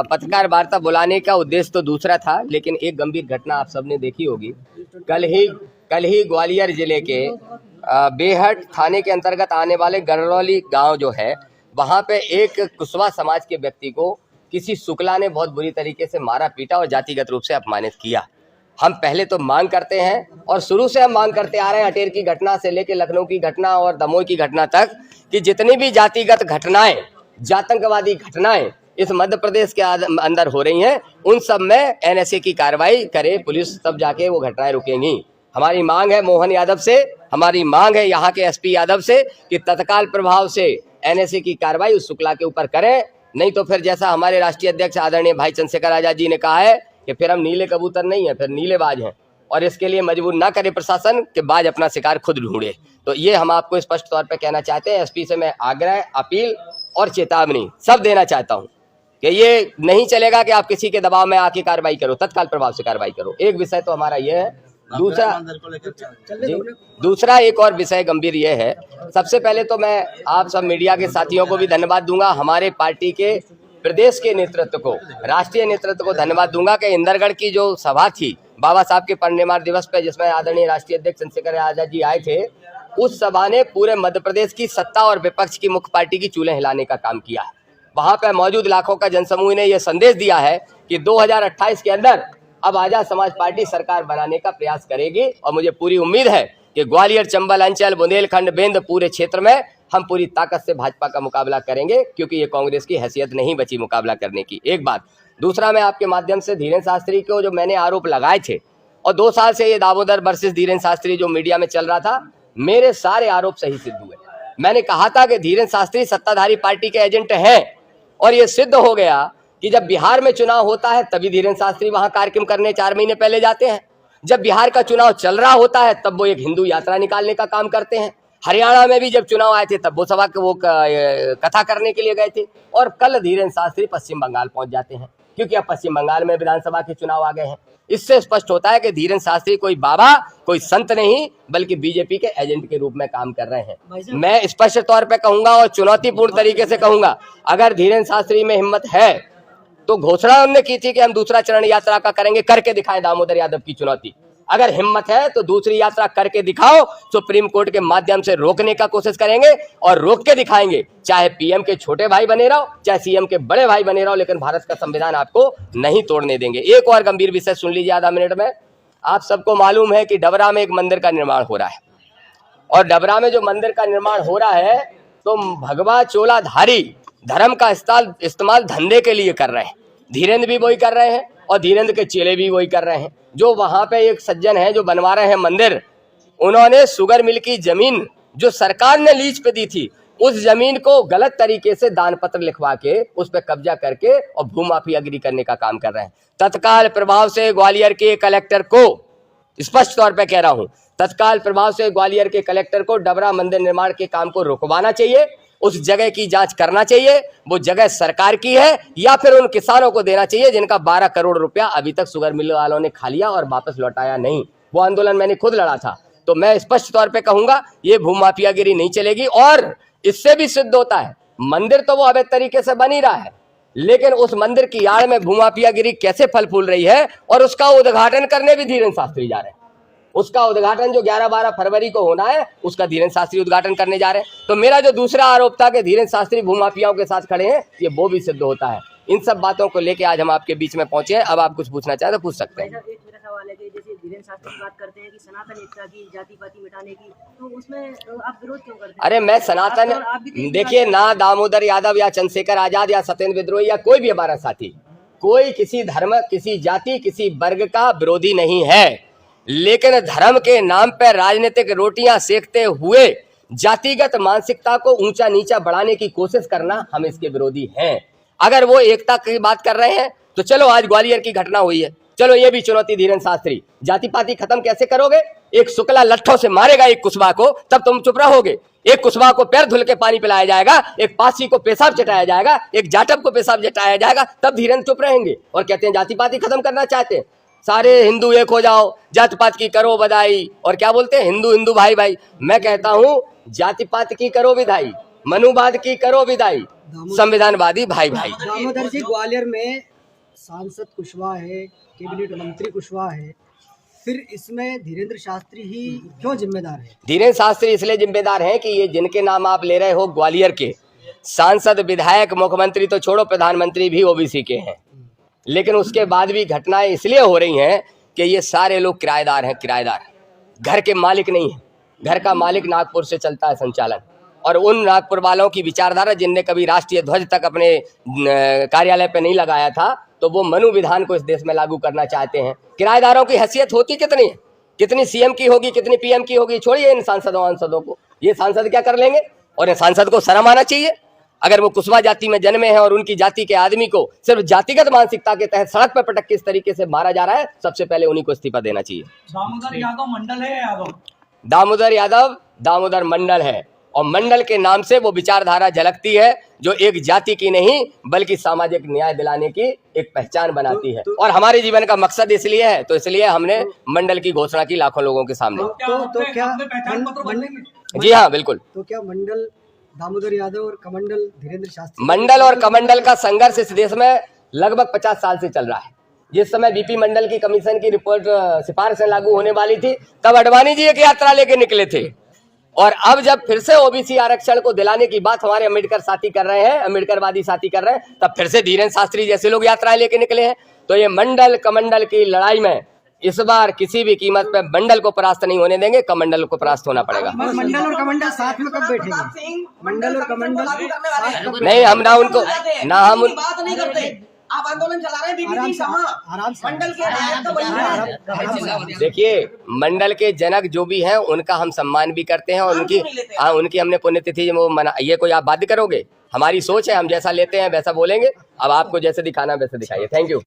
पत्रकार वार्ता बुलाने का उद्देश्य तो दूसरा था, लेकिन एक गंभीर घटना आप सबने देखी होगी। कल ही ग्वालियर जिले के बेहट थाने के अंतर्गत आने वाले गरनौली गांव जो है, वहां पे एक कुशवाहा समाज के व्यक्ति को किसी शुक्ला ने बहुत बुरी तरीके से मारा पीटा और जातिगत रूप से अपमानित किया। हम पहले तो मांग करते हैं और शुरू से हम मांग करते आ रहे हैं, अटेर की घटना से लेकर लखनऊ की घटना और दमोह की घटना तक, कि जितनी भी जातिगत घटनाएं, जातंकवादी घटनाएं इस मध्य प्रदेश के अंदर हो रही हैं, उन सब में एनएसए की कार्रवाई करे पुलिस, तब जाके वो घटनाएं रुकेंगी। हमारी मांग है मोहन यादव से, हमारी मांग है यहाँ के एसपी यादव से कि तत्काल प्रभाव से एनएसए की कार्रवाई उस शुक्ला के ऊपर करें, नहीं तो फिर जैसा हमारे राष्ट्रीय अध्यक्ष आदरणीय भाई चंद्रशेखर आजाद जी ने कहा है कि फिर हम नीले कबूतर नहीं है, फिर नीलेबाज हैं, और इसके लिए मजबूर ना करे प्रशासन कि बाज अपना शिकार खुद ढूंढे। तो ये हम आपको स्पष्ट तौर पर कहना चाहते हैं। एसपी से मैं आग्रह, अपील और चेतावनी सब देना चाहता हूँ कि ये नहीं चलेगा कि आप किसी के दबाव में आके कार्रवाई करो, तत्काल प्रभाव से कार्रवाई करो। एक विषय तो हमारा ये है। दूसरा एक और विषय गंभीर ये है, सबसे पहले तो मैं आप सब मीडिया के साथियों को भी धन्यवाद दूंगा, हमारे पार्टी के प्रदेश के नेतृत्व को, राष्ट्रीय नेतृत्व को धन्यवाद दूंगा कि इंदरगढ़ की जो सभा थी बाबा साहब के परिनिर्वाण दिवस पे, जिसमें आदरणीय राष्ट्रीय अध्यक्ष चंद्रशेखर आजाद जी आए थे, उस सभा ने पूरे मध्य प्रदेश की सत्ता और विपक्ष की मुख्य पार्टी की चूल्हे हिलाने का काम किया है। वहां पर मौजूद लाखों का जनसमूह ने यह संदेश दिया है कि 2028 के अंदर अब आजाद समाज पार्टी सरकार बनाने का प्रयास करेगी, और मुझे पूरी उम्मीद है कि ग्वालियर, चंबल अंचल, बुंदेलखंड, बेंद पूरे क्षेत्र में हम पूरी ताकत से भाजपा का मुकाबला करेंगे, क्योंकि ये कांग्रेस की हैसियत नहीं बची मुकाबला करने की। एक बात। दूसरा, मैं आपके माध्यम से धीरेन्द्र शास्त्री को जो मैंने आरोप लगाए थे, और 2 साल से ये दामोदर वर्सेस धीरेन्द्र शास्त्री जो मीडिया में चल रहा था, मेरे सारे आरोप सही सिद्ध हुए। मैंने कहा था कि धीरेन्द्र शास्त्री सत्ताधारी पार्टी के एजेंट हैं, और ये सिद्ध हो गया कि जब बिहार में चुनाव होता है तभी धीरेन्द्र शास्त्री वहां कार्यक्रम करने 4 महीने पहले जाते हैं। जब बिहार का चुनाव चल रहा होता है तब वो एक हिंदू यात्रा निकालने का काम करते हैं। हरियाणा में भी जब चुनाव आए थे तब वो सभा वो कथा करने के लिए गए थे। और कल धीरेन्द्र शास्त्री पश्चिम बंगाल पहुंच जाते हैं, क्योंकि अब पश्चिम बंगाल में विधानसभा के चुनाव आ गए हैं। इससे स्पष्ट होता है कि धीरेन्द्र शास्त्री कोई बाबा, कोई संत नहीं, बल्कि बीजेपी के एजेंट के रूप में काम कर रहे हैं। मैं स्पष्ट तौर पर कहूंगा और चुनौतीपूर्ण तरीके से कहूंगा, अगर धीरेन्द्र शास्त्री में हिम्मत है तो घोषणा उन्होंने की थी कि हम दूसरा चरण यात्रा का करेंगे, करके दिखाएं दामोदर यादव की चुनौती। अगर हिम्मत है तो दूसरी यात्रा करके दिखाओ, सुप्रीम कोर्ट के माध्यम से रोकने का कोशिश करेंगे और रोक के दिखाएंगे। चाहे पीएम के छोटे भाई बने रहो, चाहे सीएम के बड़े भाई बने रहो, लेकिन भारत का संविधान आपको नहीं तोड़ने देंगे। एक और गंभीर विषय सुन लीजिए आधा मिनट में। आप सबको मालूम है कि डबरा में एक मंदिर का निर्माण हो रहा है, और डबरा में जो मंदिर का निर्माण हो रहा है तो भगवा चोलाधारी धर्म का इस्तेमाल धंधे के लिए कर रहे हैं। धीरेन्द्र भी वही कर रहे हैं और धीरेन्द्र के चेले भी वही कर रहे हैं। जो वहां पे एक सज्जन है जो बनवा रहे हैं मंदिर, उन्होंने शुगर मिल की जमीन जो सरकार ने लीज पे दी थी, उस जमीन को गलत तरीके से दान पत्र लिखवा के उस पर कब्जा करके और भूमाफियागिरी करने का काम कर रहे हैं। तत्काल प्रभाव से ग्वालियर के कलेक्टर को, स्पष्ट तौर पे कह रहा हूं, तत्काल प्रभाव से ग्वालियर के कलेक्टर को डबरा मंदिर निर्माण के काम को रुकवाना चाहिए। उस जगह की जांच करना चाहिए, वो जगह सरकार की है या फिर उन किसानों को देना चाहिए जिनका 12 करोड़ रुपया अभी तक शुगर मिल वालों ने खा लिया और वापस लौटाया नहीं। वो आंदोलन मैंने खुद लड़ा था। तो मैं स्पष्ट तौर पे कहूंगा, ये भूमाफियागिरी नहीं चलेगी। और इससे भी सिद्ध होता है, मंदिर तो वो अवैध तरीके से बन ही रहा है, लेकिन उस मंदिर की आड़ में भूमाफियागिरी कैसे फल फूल रही है, और उसका उद्घाटन करने भी धीरेन्द्र शास्त्री जा रहे हैं। उसका उद्घाटन जो 11-12 फरवरी को होना है, उसका धीरेन्द्र शास्त्री उद्घाटन करने जा रहे हैं। तो मेरा जो दूसरा आरोप था कि धीरेन्द्र शास्त्री भूमाफियाओं के साथ खड़े हैं, ये वो भी सिद्ध होता है। इन सब बातों को लेके आज हम आपके बीच में पहुंचे हैं। अब आप कुछ पूछना चाहें तो पूछ सकते हैं। मेरा सवाल है कि जैसे धीरेन्द्र शास्त्री बात करते हैं कि सनातन एकता की, जाति पाति मिटाने की, तो उसमें आप विरोध क्यों करते हैं? अरे मैं सनातन, देखिए ना दामोदर यादव या चंद्रशेखर आजाद या सत्येंद्र विद्रोही या कोई भी हमारा साथी, कोई किसी धर्म, किसी जाति, किसी वर्ग का विरोधी नहीं है, लेकिन धर्म के नाम पर राजनीतिक रोटियां सेकते हुए जातिगत मानसिकता को ऊंचा नीचा बढ़ाने की कोशिश करना, हम इसके विरोधी हैं। अगर वो एकता की बात कर रहे हैं तो चलो, आज ग्वालियर की घटना हुई है, चलो ये भी चुनौती धीरेन्द्र शास्त्री, जाति पाति खत्म कैसे करोगे? एक शुक्ला लट्ठों से मारेगा एक कुशवाहा को, तब तुम चुप रहोगे? एक कुशवाहा को पैर धुल के पानी पिलाया जाएगा, एक पासी को पेशाब चटाया जाएगा, एक जाटव को पेशाब चटाया जाएगा, तब धीरेन्द्र चुप रहेंगे और कहते हैं जाति पाति खत्म करना चाहते हैं। सारे हिंदू एक हो जाओ, जाति पात की करो बधाई, और क्या बोलते हैं हिंदू हिंदू भाई भाई। मैं कहता हूं जाति पात की करो विधाई, मनुवाद की करो विदाई, संविधानवादी भाई भाई। दामोदर जी, ग्वालियर में सांसद कुशवाहा है, कैबिनेट मंत्री कुशवाहा है, फिर इसमें धीरेन्द्र शास्त्री ही क्यों जिम्मेदार है? धीरेन्द्र शास्त्री इसलिए जिम्मेदार हैं कि ये जिनके नाम आप ले रहे हो ग्वालियर के सांसद, विधायक, मुख्यमंत्री तो छोड़ो, प्रधानमंत्री भी ओबीसी के हैं। लेकिन उसके बाद भी घटनाएं इसलिए हो रही हैं कि ये सारे लोग किराएदार हैं, किराएदार, घर के मालिक नहीं है। घर का मालिक नागपुर से चलता है संचालन, और उन नागपुर वालों की विचारधारा जिनने कभी राष्ट्रीय ध्वज तक अपने कार्यालय पे नहीं लगाया था, तो वो मनु विधान को इस देश में लागू करना चाहते हैं। किराएदारों की हैसियत होती कितनी है, कितनी सीएम की होगी, कितनी पीएम की होगी, छोड़िए इन सांसदों को। ये सांसद क्या कर लेंगे? और इन सांसद को शर्म आना चाहिए। अगर वो कुशवाहा जाति में जन्मे हैं और उनकी जाति के आदमी को सिर्फ जातिगत मानसिकता के तहत सड़क पर पटक के इस तरीके से मारा जा रहा है, सबसे पहले उन्हीं को इस्तीफा देना चाहिए। दामोदर यादव मंडल है यादव? दामोदर यादव दामोदर मंडल है, और मंडल के नाम से वो विचारधारा झलकती है जो एक जाति की नहीं बल्कि सामाजिक न्याय दिलाने की एक पहचान बनाती है। और हमारे जीवन का मकसद इसलिए है, तो इसलिए हमने मंडल की घोषणा की लाखों लोगों के सामने। तो क्या पहचान पत्र बनेंगे? जी हाँ, बिल्कुल। तो क्या मंडल दामोदर यादव और कमंडल धीरेन्द्र शास्त्री, मंडल और कमंडल का संघर्ष इस देश में लगभग 50 साल से चल रहा है। जिस समय बीपी मंडल की कमीशन की रिपोर्ट सिफारिशें लागू होने वाली थी, तब अडवाणी जी एक यात्रा लेके निकले थे, और अब जब फिर से ओबीसी आरक्षण को दिलाने की बात हमारे अम्बेडकर साथी कर रहे हैं, अम्बेडकरवादी साथी कर रहे हैं, तब फिर से धीरेन्द्र शास्त्री जैसे लोग यात्राएं लेके निकले हैं। तो ये मंडल कमंडल की लड़ाई में इस बार किसी भी कीमत पे मंडल को परास्त नहीं होने देंगे, कमंडल को परास्त होना पड़ेगा। मंडल और कमंडल साथ में कब बैठेंगे? मंडल और कमंडल साथ कब? नहीं, हम ना उनको ना हम उन बात नहीं करते। आप आंदोलन चला रहे हैं बीबीसी आराम से मंडल के नायक तो वही है। देखिए, मंडल के जनक जो भी हैं उनका हम सम्मान भी करते हैं, और उनकी हमने पुण्यतिथि वो मना, ये कोई आप बाध्य करोगे? हमारी सोच है, हम जैसा लेते हैं वैसा बोलेंगे। अब आपको जैसे दिखाना वैसे दिखाइए। Thank you.